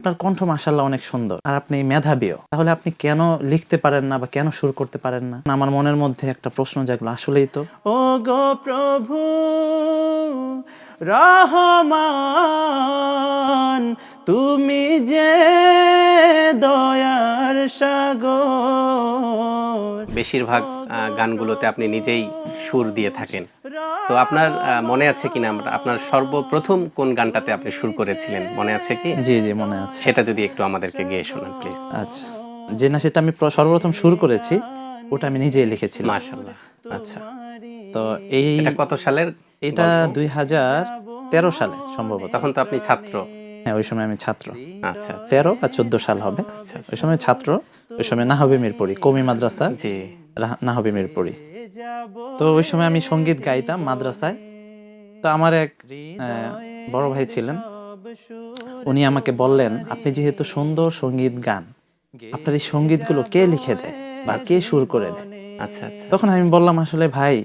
আপনার কণ্ঠ মাশাআল্লাহ অনেক সুন্দর আর আপনি মেধাবীও, তাহলে আপনি কেন লিখতে পারেন না বা কেন সুর করতে পারেন না? আমার মনের মধ্যে একটা প্রশ্ন জাগলো, আসলেই তো। ও গো প্রভু রহমান, তুমি যে দয়ার সাগর। বেশিরভাগ গানগুলোতে আপনি নিজেই সুর দিয়ে থাকেন। তো আপনার মনে আছে কিনা আপনার সর্বপ্রথম কোন গানটাতে আপনি সুর করেছিলেন, মনে আছে কি? জি জি মনে আছে। সেটা যদি একটু আমাদেরকে গেয়ে শোনান প্লিজ। আচ্ছা, যে না সেটা আমি সর্বপ্রথম সুর করেছি ওটা আমি নিজেই লিখেছিলাম। মাশাআল্লাহ। আচ্ছা, তো এটা কত সালের? এটা 2013 সালে সম্ভবত। তখন তো আপনি ছাত্র। হ্যাঁ, ওই সময় আমি ছাত্র। আচ্ছা আচ্ছা 13 বা 14 সাল হবে। ওই সময় ছাত্র, ওই সময় নাহবে মিরপুরি কওমি মাদ্রাসা। জি। নাহবে মিরপুরি। তো ওই সময় আমি সঙ্গীত গাইতাম মাদ্রাসায়। তো আমার এক বড় ভাই ছিলেন, উনি আমাকে বললেন, আপনি যেহেতু সুন্দর সঙ্গীত গান, আপনার এই সঙ্গীতগুলো কে লিখে দেয় বা কে সুর করে দেয়? আচ্ছা আচ্ছা তখন আমি বললাম, আসলে ভাই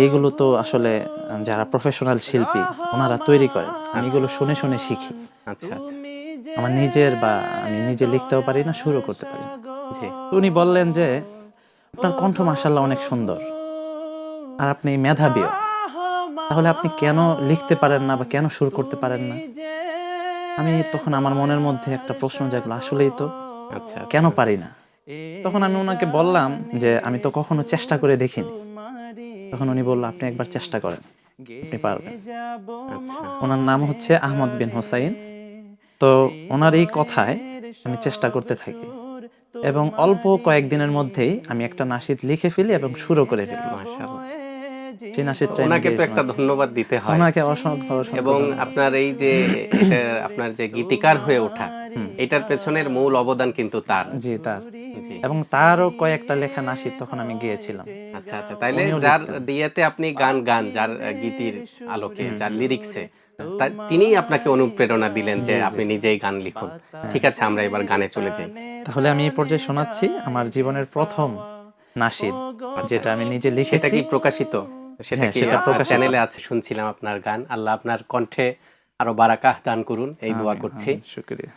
এইগুলো তো আসলে যারা প্রফেশনাল শিল্পী ওনারা তৈরি করেন, আমি এগুলো শুনে শুনে শিখি। আচ্ছা আচ্ছা আমার নিজের বা আমি নিজে লিখতেও পারি না, সুরও করতে পারি না। জি। তো উনি বললেন যে আপনার কণ্ঠ মাশাআল্লাহ অনেক সুন্দর আর আপনি মেধাবীও, তাহলে আপনি কেন লিখতে পারেন না বা কেন সুর করতে পারেন না? তখন আমার মনের মধ্যে একটা প্রশ্ন জাগলো, আসলেই তো, আচ্ছা কেন পারি না? তখন আমি ওনাকে বললাম যে আমি তো কখনো চেষ্টা করে দেখিনি। তখন উনি বলল, আপনি একবার চেষ্টা করেন, আপনি পারবেন। আচ্ছা ওনার নাম হচ্ছে আহমদ বিন হোসাইন। তো ওনার এই কথায় আমি চেষ্টা করতে থাকি এবং অল্প কয়েকদিনের মধ্যেই আমি একটা নাশিদ লিখে ফেলি এবং সুরও করে ফেলি। মাশাআল্লাহ। সেই নাশিদটা ওনাকে তো একটা ধন্যবাদ দিতে হয়। ওনাকে অসংখ্য এবং ধন্যবাদ। আপনার এই যে এটা আপনার যে গীতিকার হয়ে ওঠা, এটার পেছনের মূল অবদান কিন্তু তার। জি তার। জি। এবং তারও কয়েকটা লেখা নাশিদ তখন আমি গেয়েছিলাম। আচ্ছা আচ্ছা, তাইলে উনিও যার লিখতেন। দিয়েতে আপনি গান যার গীতির আলোকে, যার লিরিক্সে তিনিই আপনাকে অনুপ্রেরণা দিলেন যে আপনি নিজেই গান লিখুন। ঠিক আছে, আমরা এবার গানে চলে যাই। তাহলে আমি এই পর্যায়ে শোনাচ্ছি আমার জীবনের প্রথম নাশিদ, আচ্ছা, যেটা আমি নিজে সেটা লিখেছি। কি প্রকাশিত? সেটা হ্যাঁ, কি সেটা আপনার প্রকাশিত। চ্যানেলে আছে? শুনছিলাম আপনার গান। আল্লাহ আপনার কণ্ঠে আরো বারাকাহ দান করুন, এই দোয়া করছি। শুকরিয়া।